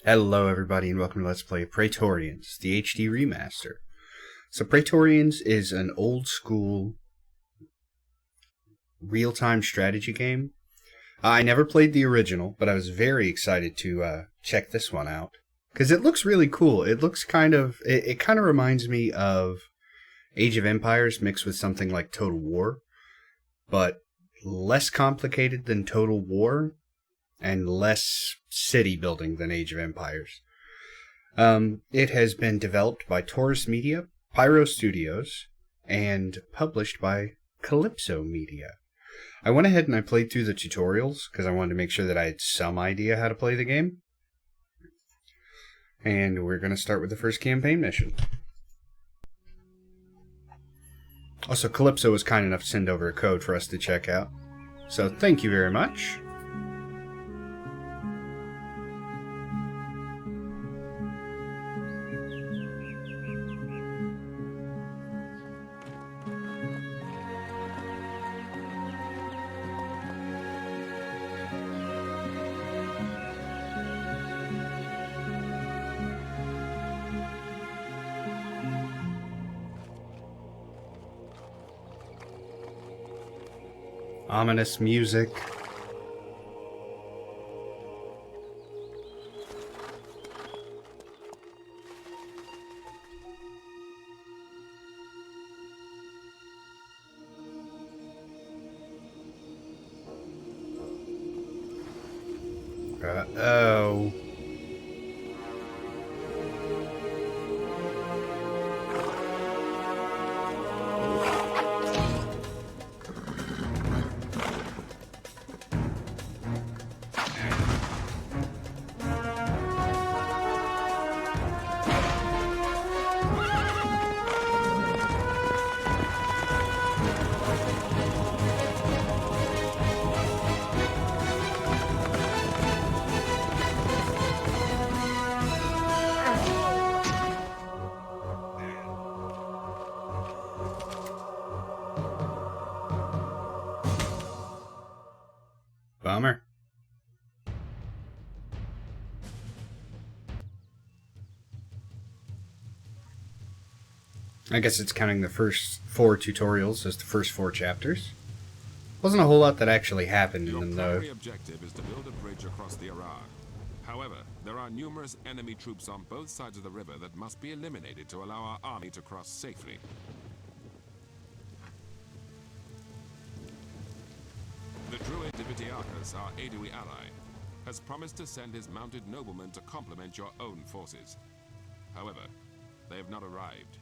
Hello everybody and welcome to Let's Play Praetorians, the HD Remaster. So Praetorians is an old school real-time strategy game. I never played the original, but I was very excited to check this one out. Because it looks really cool. It looks it kind of reminds me of Age of Empires mixed with something like Total War, but less complicated than Total War and less city building than Age of Empires. It has been developed by Taurus Media, Pyro Studios, and published by Calypso Media. I went ahead and I played through the tutorials because I wanted to make sure that I had some idea how to play the game. And we're going to start with the first campaign mission. Also, Calypso was kind enough to send over a code for us to check out. So thank you very much. Ominous music. Uh-oh. Bummer. I guess it's counting the first 4 tutorials as the first 4 chapters. Wasn't a whole lot that actually happened in them, though. Your primary objective is to build a bridge across the ARAR. However, there are numerous enemy troops on both sides of the river that must be eliminated to allow our army to cross safely. The druid Divitiacus, our AEDUTI ally, has promised to send his mounted noblemen to complement your own forces. However, they have not arrived.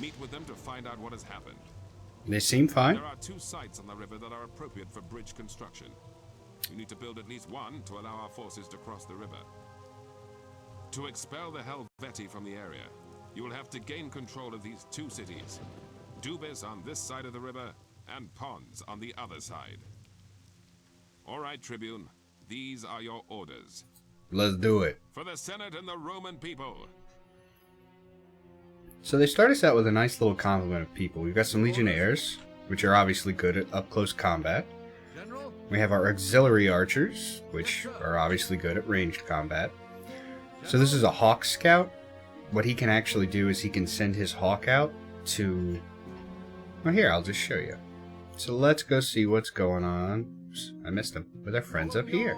Meet with them to find out what has happened. They seem fine. There are 2 sites on the river that are appropriate for bridge construction. You need to build at least one to allow our forces to cross the river. To expel the Helvetii from the area, you will have to gain control of these 2 cities. Dubis on this side of the river, and Pons on the other side. All right, Tribune, these are your orders. Let's do it. For the Senate and the Roman people. So they start us out with a nice little complement of people. We've got some Legionnaires, which are obviously good at up-close combat. We have our auxiliary archers, which are obviously good at ranged combat. So this is a Hawk Scout. What he can actually do is he can send his Hawk out to... Well, here, I'll just show you. So let's go see what's going on. Oops, I missed him. With our friends up here.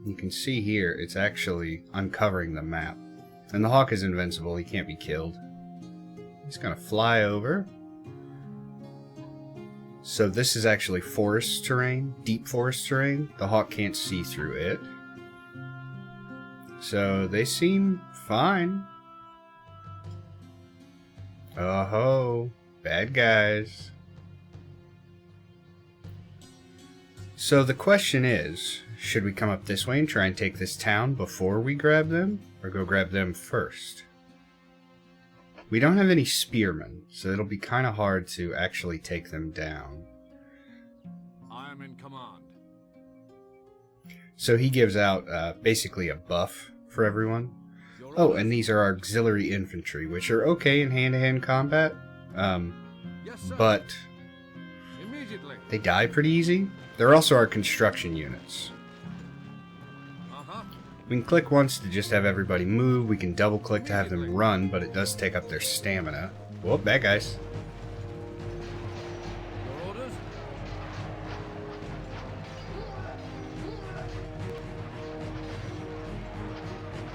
You can see here, it's actually uncovering the map. And the Hawk is invincible, he can't be killed. He's gonna fly over. So this is actually forest terrain, deep forest terrain. The Hawk can't see through it. So they seem fine. Oh-ho, bad guys. So the question is, should we come up this way and try and take this town before we grab them? Or go grab them first? We don't have any spearmen, so it'll be kind of hard to actually take them down. I am in command. So he gives out basically a buff for everyone. Oh, and these are our auxiliary infantry, which are okay in hand-to-hand combat. But they die pretty easy. They're also our construction units. We can click once to just have everybody move. We can double click to have them run, but it does take up their stamina. Whoop, bad guys. Your orders?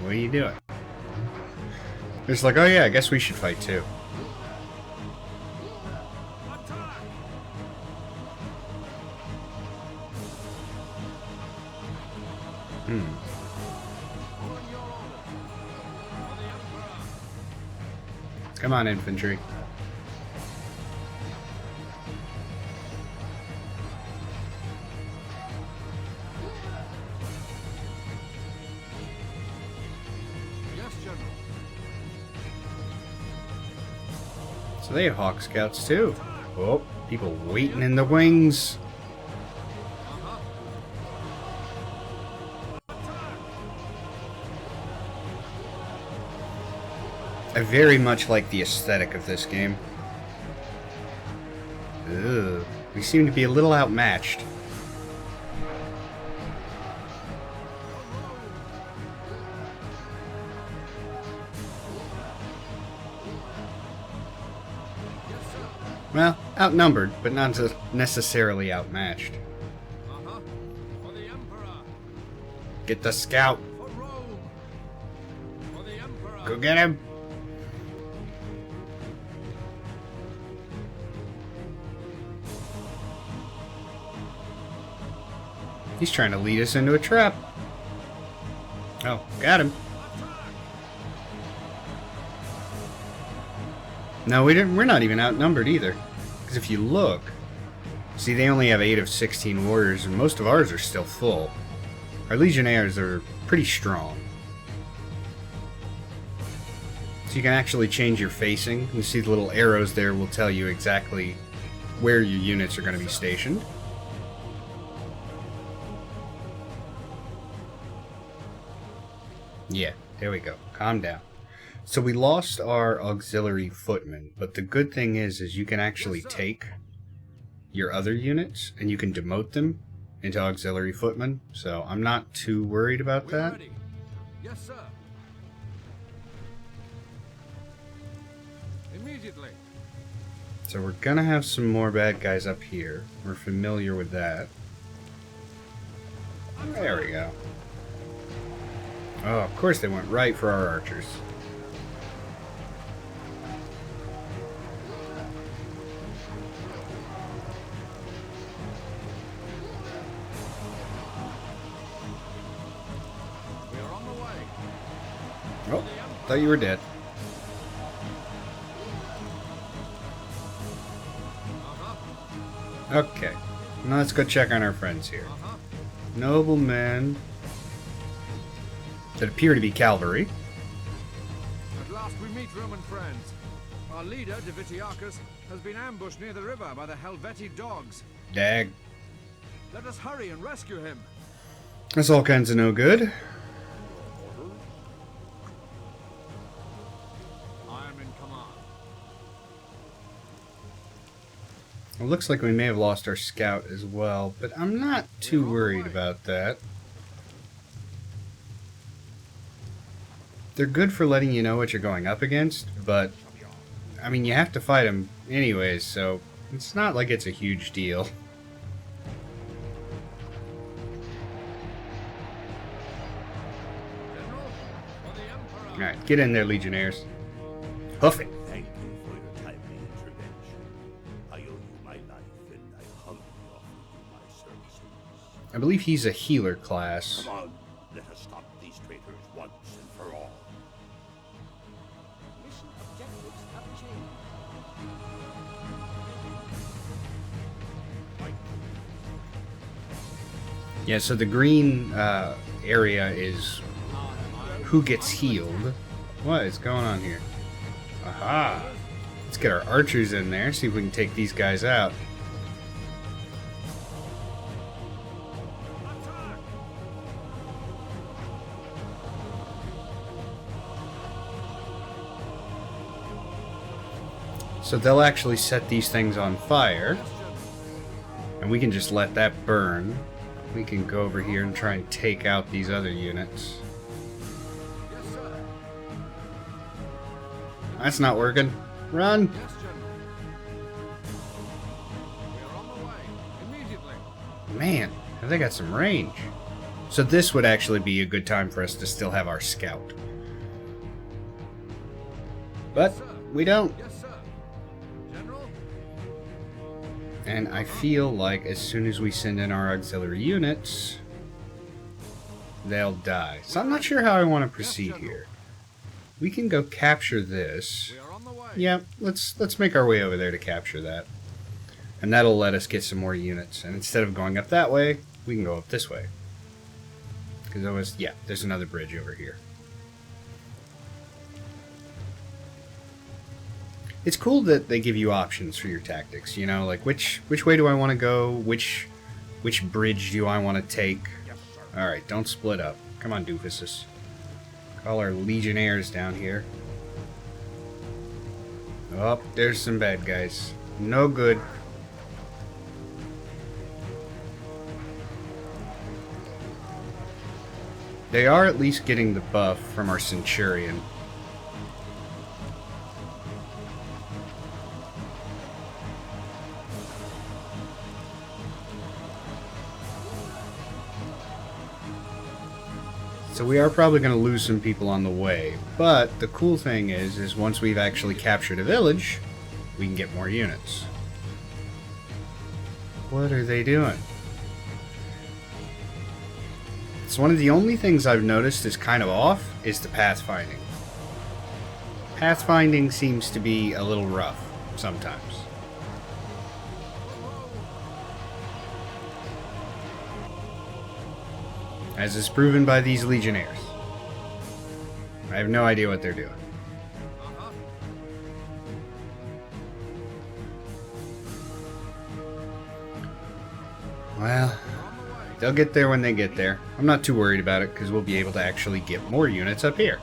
What are you doing? It's like, oh yeah, I guess we should fight too. Attack! On your orders. For the Emperor. Come on, infantry. Yes, General. So they have Hawk Scouts too. Oh, people waiting in the wings. Uh-huh. I very much like the aesthetic of this game. Ugh, we seem to be a little outmatched. Well, outnumbered, but not necessarily outmatched. Uh-huh. For the Emperor. Get the scout. For Rome. For the Emperor. Go get him. He's trying to lead us into a trap. Oh, got him. No, we're not even outnumbered either. Because if you look, see, they only have 8 of 16 warriors, and most of ours are still full. Our legionnaires are pretty strong. So you can actually change your facing. You see the little arrows there will tell you exactly where your units are going to be stationed. Yeah, there we go. Calm down. So we lost our auxiliary footmen, but the good thing is you can actually take your other units and you can demote them into auxiliary footmen. So I'm not too worried about We're that. ready. Yes, sir. Immediately. So we're gonna have some more bad guys up here. We're familiar with that. There we go. Oh, of course they went right for our archers. We are on the way. Oh, thought you were dead. Uh-huh. Okay, now let's go check on our friends here. Uh-huh. Noblemen that appear to be cavalry. At last we meet Roman friends. Our leader, Divitiacus, has been ambushed near the river by the Helvetii dogs. Dag. Let us hurry and rescue him. That's all kinds of no good. I am in command. It looks like we may have lost our scout as well, but I'm not too worried about that. They're good for letting you know what you're going up against, but I mean, you have to fight them anyways, so it's not like it's a huge deal. General, for the Emperor. Alright, get in there, legionnaires. Hoof it. Thank you for your timely intervention. I owe you my life, and I humbly offer you my services. I believe he's a healer class. Come on, let us stop these traitors once and for all. Mission objectives have changed. Yeah, so the green area is who gets healed. What is going on here? Aha! Let's get our archers in there, see if we can take these guys out. So they'll actually set these things on fire, and we can just let that burn. We can go over here and try and take out these other units. That's not working. Run! Yes, General. We are on the way. Immediately. Man, have they got some range. So this would actually be a good time for us to still have our scout. But we don't. Yes, sir. General? And I feel like as soon as we send in our auxiliary units, they'll die. So I'm not sure how I want to proceed here. We can go capture this. We are on the way. Yeah, let's make our way over there to capture that. And that'll let us get some more units. And instead of going up that way, we can go up this way. Because yeah, there's another bridge over here. It's cool that they give you options for your tactics, you know, like which way do I want to go, which bridge do I want to take. Alright, don't split up. Come on, doofuses. Call our legionnaires down here. Oh, there's some bad guys. No good. They are at least getting the buff from our centurion. So we are probably going to lose some people on the way, but the cool thing is once we've actually captured a village, we can get more units. What are they doing? It's one of the only things I've noticed is kind of off is the pathfinding. Pathfinding seems to be a little rough sometimes. As is proven by these legionnaires. I have no idea what they're doing. Well, they'll get there when they get there. I'm not too worried about it because we'll be able to actually get more units up here.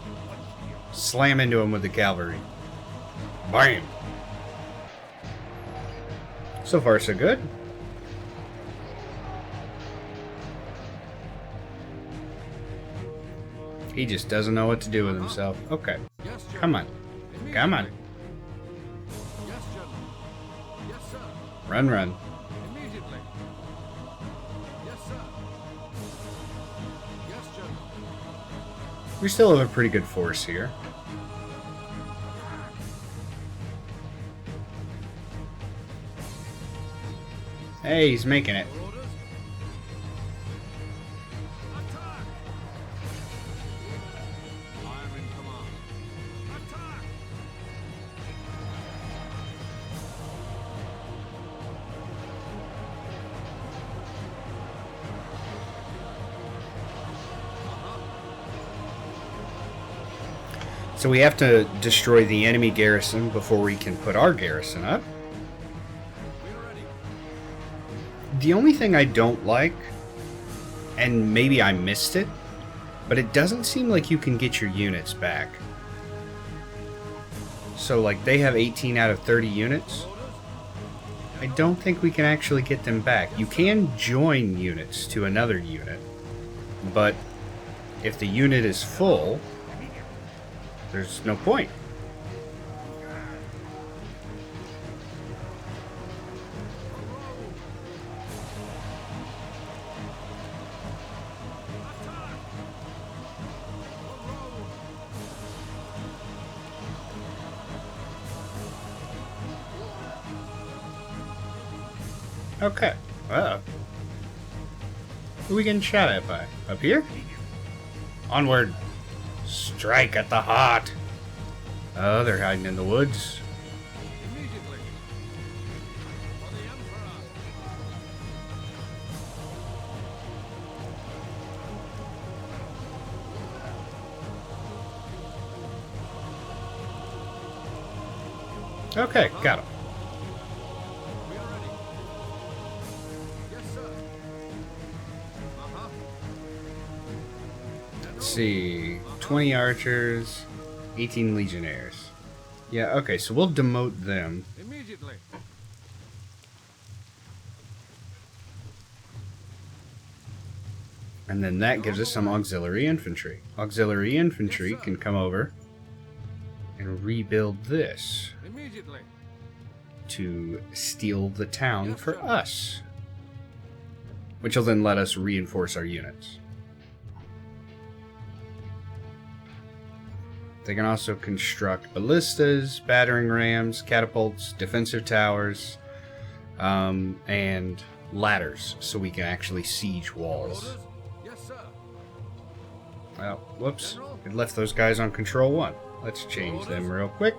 Slam into them with the cavalry. Bam! So far, so good. He just doesn't know what to do with himself. Okay. Yes, General. Come on. Come on. Yes, General. Yes, sir. Run, run. Immediately. Yes, sir. Yes, General. We still have a pretty good force here. Hey, he's making it. Orders. Attack! I am in command. Attack! So we have to destroy the enemy garrison before we can put our garrison up. We're ready. The only thing I don't like, and maybe I missed it, but it doesn't seem like you can get your units back. So like they have 18 out of 30 units. I don't think we can actually get them back. You can join units to another unit, but if the unit is full, there's no point. Okay. Who are we getting shot at by? Up here? Onward! Strike at the heart! Oh, they're hiding in the woods. Immediately. For the Emperor. Okay, got him. We are ready. Yes, sir. Let's see. 20 archers, 18 legionnaires. Yeah, okay, so we'll demote them. Immediately. And then that gives us some auxiliary infantry. Auxiliary infantry can come over and rebuild this Immediately. to steal the town for us. Which will then let us reinforce our units. They can also construct ballistas, battering rams, catapults, defensive towers, and ladders, so we can actually siege walls. Orders? Yes, sir. Well, whoops. It left those guys on control 1. Let's change them real quick.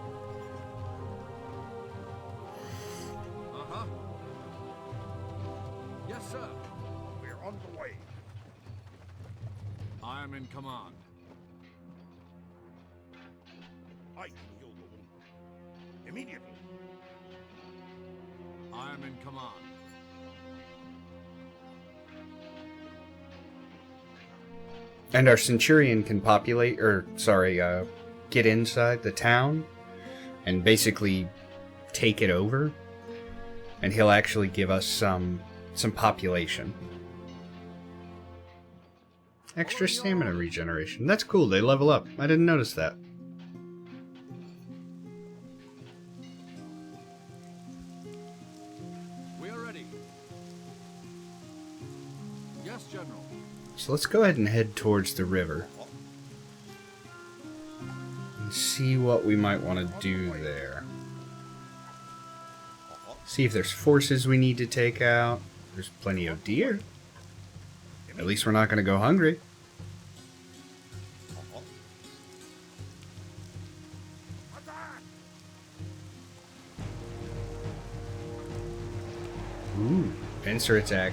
Uh-huh. Yes, sir. We're on the way. I am in command. I can heal the wounded. Immediately. I am in command. And our centurion can populate, get inside the town and basically take it over. And he'll actually give us some population. Extra stamina regeneration. That's cool, they level up. I didn't notice that. We are ready. Yes, General. So let's go ahead and head towards the river. And see what we might want to do there. See if there's forces we need to take out. There's plenty of deer. At least we're not going to go hungry. Ooh, pincer attack.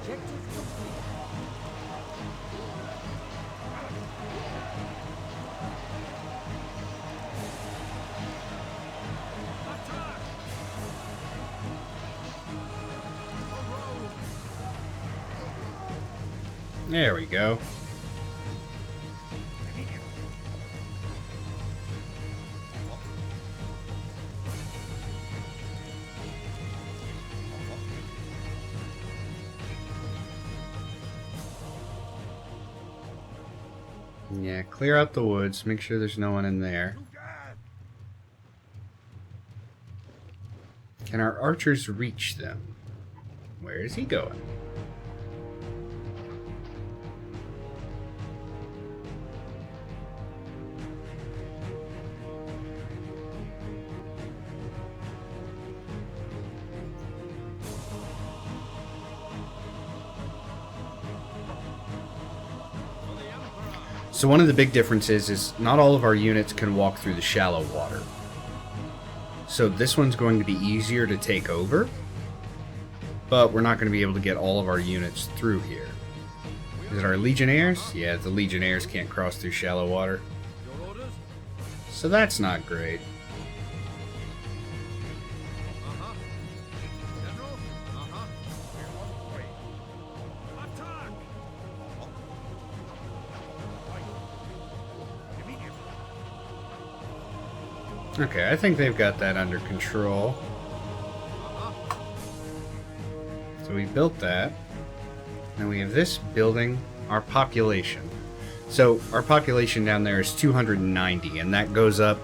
Objective complete. There we go. Yeah, clear out the woods. Make sure there's no one in there. Can our archers reach them? Where is he going? So one of the big differences is not all of our units can walk through the shallow water. So this one's going to be easier to take over, but we're not going to be able to get all of our units through here. Is it our legionnaires? Yeah, the legionnaires can't cross through shallow water. Your orders? So that's not great. Uh-huh. General? Uh-huh. We're on the way. Attack! Immediately. Okay, I think they've got that under control. So we built that. Now we have this building, our population. So our population down there is 290, and that goes up,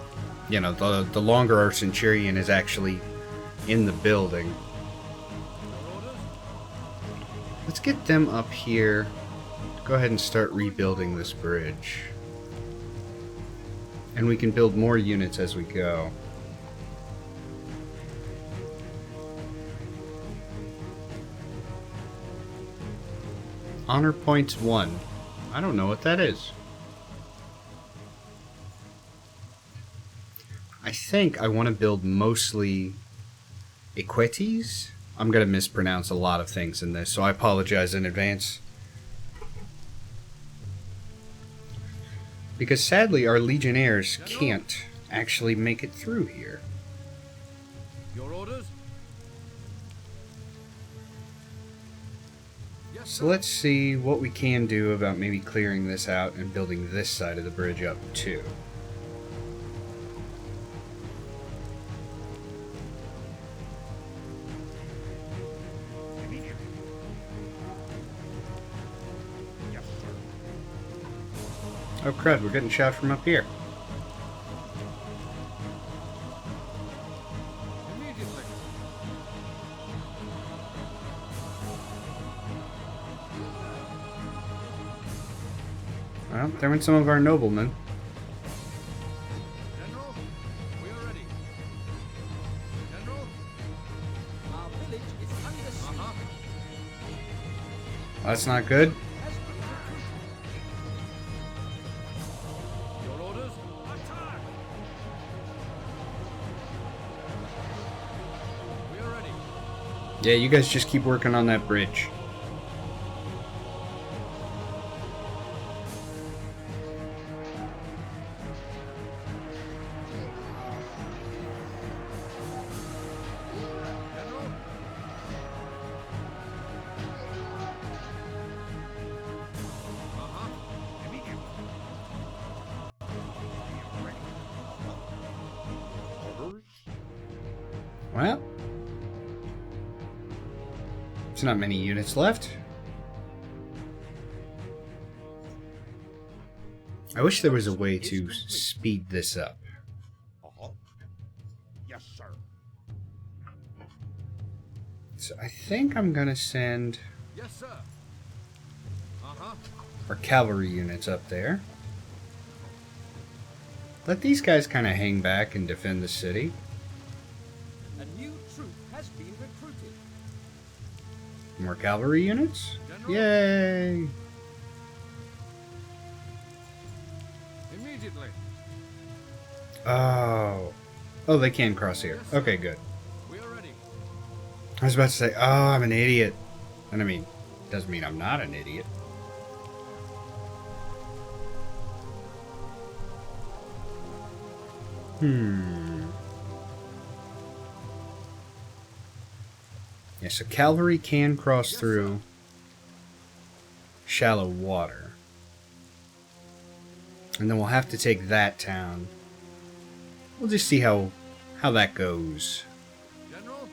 you know, the longer our centurion is actually in the building. Let's get them up here. Go ahead and start rebuilding this bridge. And we can build more units as we go. Honor points 1. I don't know what that is. I think I want to build mostly equites. I'm going to mispronounce a lot of things in this, so I apologize in advance. Because sadly, our legionnaires can't actually make it through here. Your orders? Yes, So let's see what we can do about maybe clearing this out and building this side of the bridge up too. Oh crud, we're getting shot from up here. Immediately. Well, there went some of our noblemen. General, we are ready. General? Our village is under siege. That's not good. Has been recruited. Your orders? Attack! We are ready. Yeah, you guys just keep working on that bridge. General? Immediately. Well, there's not many units left. I wish there was a way to speed this up. Yes, sir. So I think I'm gonna send Yes, sir. our cavalry units up there. Let these guys kind of hang back and defend the city. A new troop has been recruited. More cavalry units? General? Yay! Immediately. Oh. Oh, they can cross here. Okay, good. We are ready. I was about to say, oh, I'm an idiot. And I mean, doesn't mean I'm not an idiot. Yeah, so cavalry can cross through shallow water. And then we'll have to take that town. We'll just see how that goes. General?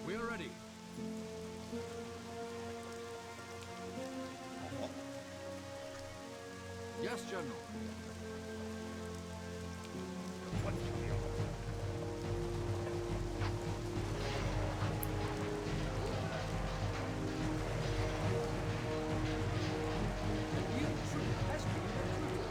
We are ready. Yes, General. A new troop has been recruited.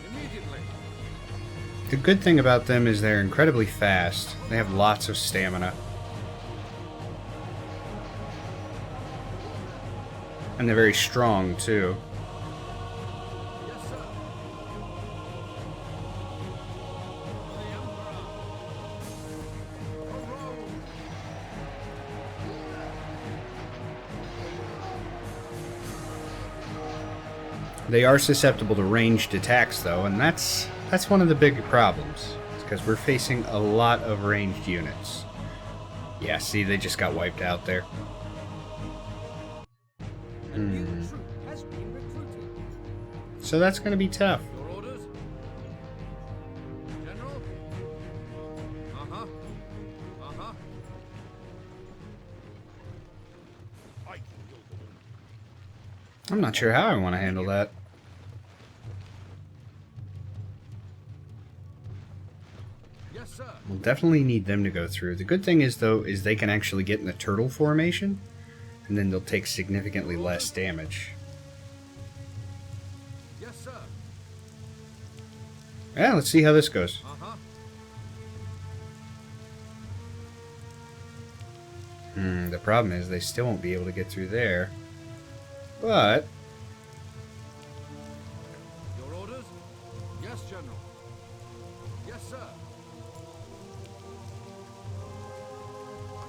Immediately. The good thing about them is they're incredibly fast. They have lots of stamina. And they're very strong, too. Yes, sir. For the Emperor. For Rome. They are susceptible to ranged attacks, though, and that's one of the big problems. It's because we're facing a lot of ranged units. Yeah, see, they just got wiped out there. A new troop has been recruited. So that's going to be tough. Your orders? General? I'm not sure how I want to handle that. Yes, sir. We'll definitely need them to go through. The good thing is, though, is they can actually get in the turtle formation, and then they'll take significantly less damage. Yes, sir. Yeah, let's see how this goes. The problem is they still won't be able to get through there. But Your orders? Yes, General. Yes, sir.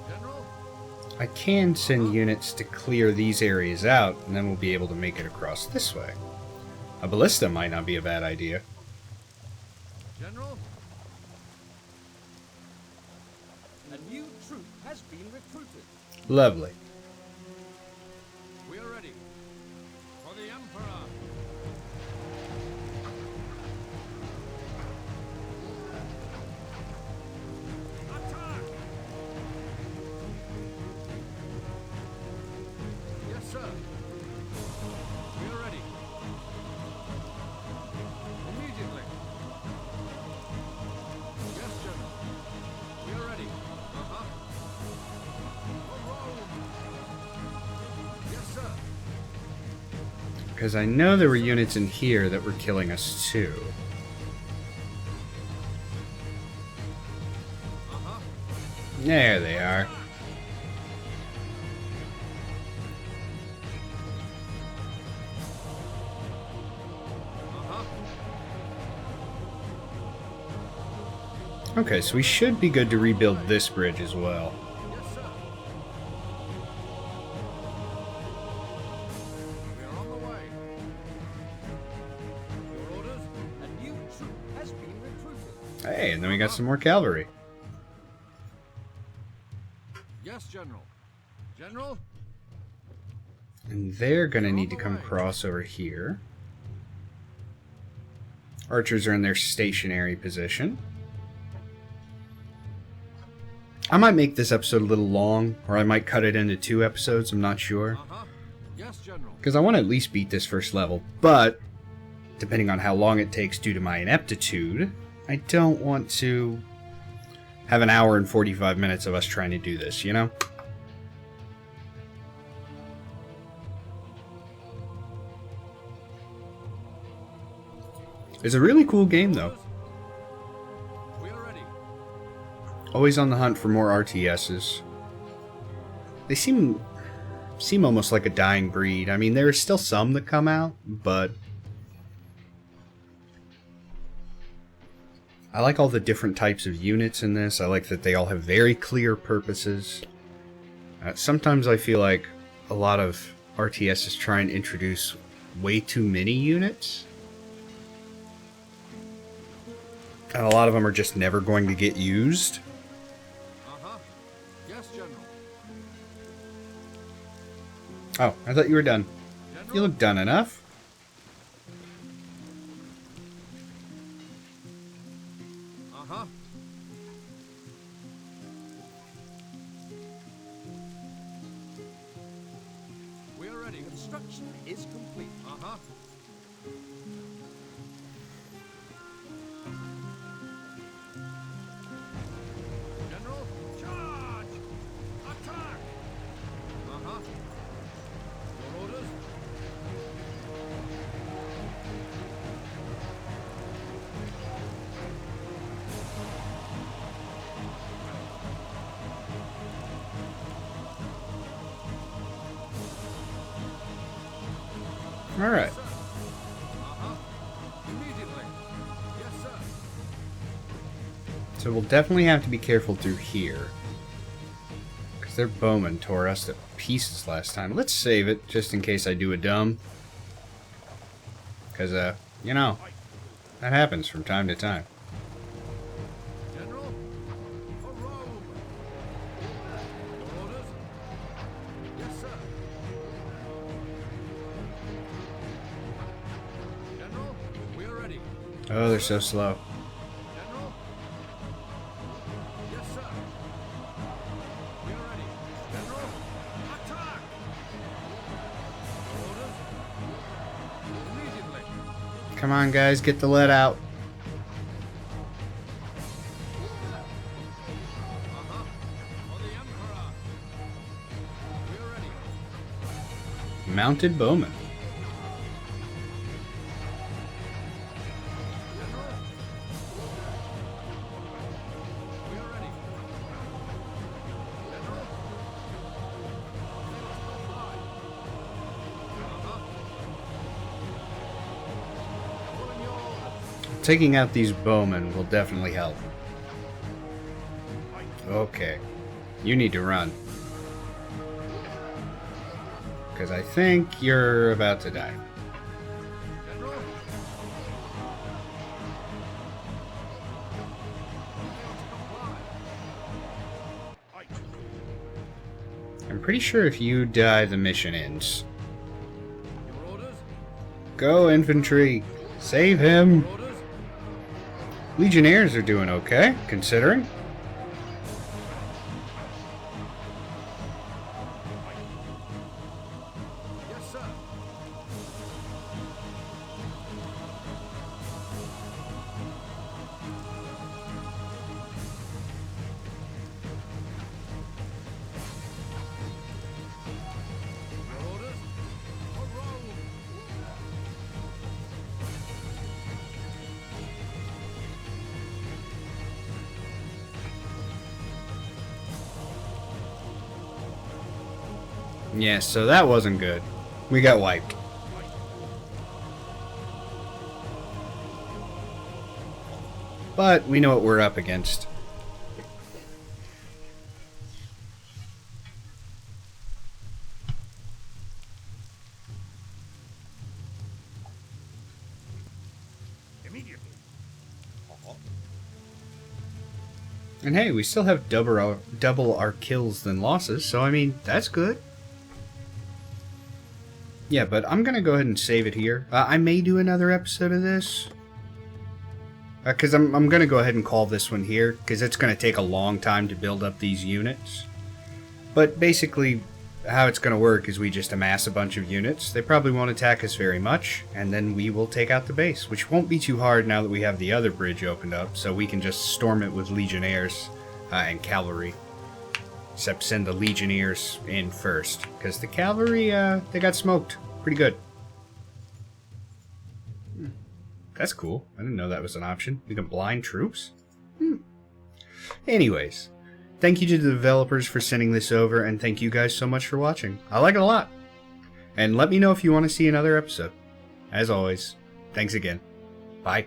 General? I can send units to clear these areas out, and then we'll be able to make it across this way. A ballista might not be a bad idea. General? A new troop has been recruited. Lovely. We are ready. For the Emperor. Attack! Yes, sir. We are ready. Immediately. Yes, General. We are ready. Uh-huh. For Rome. Yes, sir. Because I know there were units in here that were killing us too. Uh-huh. There they are. Uh-huh. Okay, so we should be good to rebuild this bridge as well. Yes, sir. We are on the way. Your orders? A new troop has been recruited. Hey, and then we got some more cavalry. Yes, General. General? And they're gonna need to come across over here. Archers are in their stationary position. I might make this episode a little long, or I might cut it into 2 episodes, I'm not sure. Uh-huh. Yes, General. Because I want to at least beat this first level, but depending on how long it takes due to my ineptitude, I don't want to have an hour and 45 minutes of us trying to do this, you know? It's a really cool game, though. We are ready. Always on the hunt for more RTSs. They seem almost like a dying breed. I mean, there are still some that come out, but I like all the different types of units in this. I like that they all have very clear purposes. Sometimes I feel like a lot of RTSs try and introduce way too many units. And a lot of them are just never going to get used. Uh-huh. Yes, General. Oh, I thought you were done. General? You look done enough. Uh-huh. We are ready. Construction is complete. Uh-huh. General, charge! Attack! Uh-huh. Your orders? All right. Sir. Uh-huh. Immediately. Yes, sir. So we'll definitely have to be careful through here. Because their bowmen tore us to pieces last time. Let's save it, just in case I do a dumb. Because, you know, that happens from time to time. General, for Rome. Your orders? Yes, sir. General, we are ready. Oh, they're so slow. General? Yes, sir. We are ready. General, attack! Your orders? Immediately. Come on, guys, get the lead out. Uh-huh. For the Emperor. We are ready. Mounted bowmen. General? We are ready. General? They must comply. Uh-huh. Following your orders. Taking out these bowmen will definitely help. Okay. You need to run. Because I think you're about to die. General? I'm pretty sure if you die, the mission ends. Your orders? Go, infantry! Save him! Orders? Legionnaires are doing okay, considering. Yes, sir. Your orders? For Rome! Yeah, so that wasn't good. We got wiped. But we know what we're up against. Immediately. And hey, we still have double our kills than losses, so I mean, that's good. Yeah, but I'm gonna go ahead and save it here. I may do another episode of this. Because I'm gonna go ahead and call this one here, because it's gonna take a long time to build up these units. But basically, how it's gonna work is we just amass a bunch of units. They probably won't attack us very much, and then we will take out the base, which won't be too hard now that we have the other bridge opened up, so we can just storm it with legionnaires and cavalry. Except send the legionnaires in first, because the cavalry, they got smoked pretty good. That's cool. I didn't know that was an option. We can blind troops? Anyways, thank you to the developers for sending this over, and thank you guys so much for watching. I like it a lot. And let me know if you want to see another episode. As always, thanks again. Bye.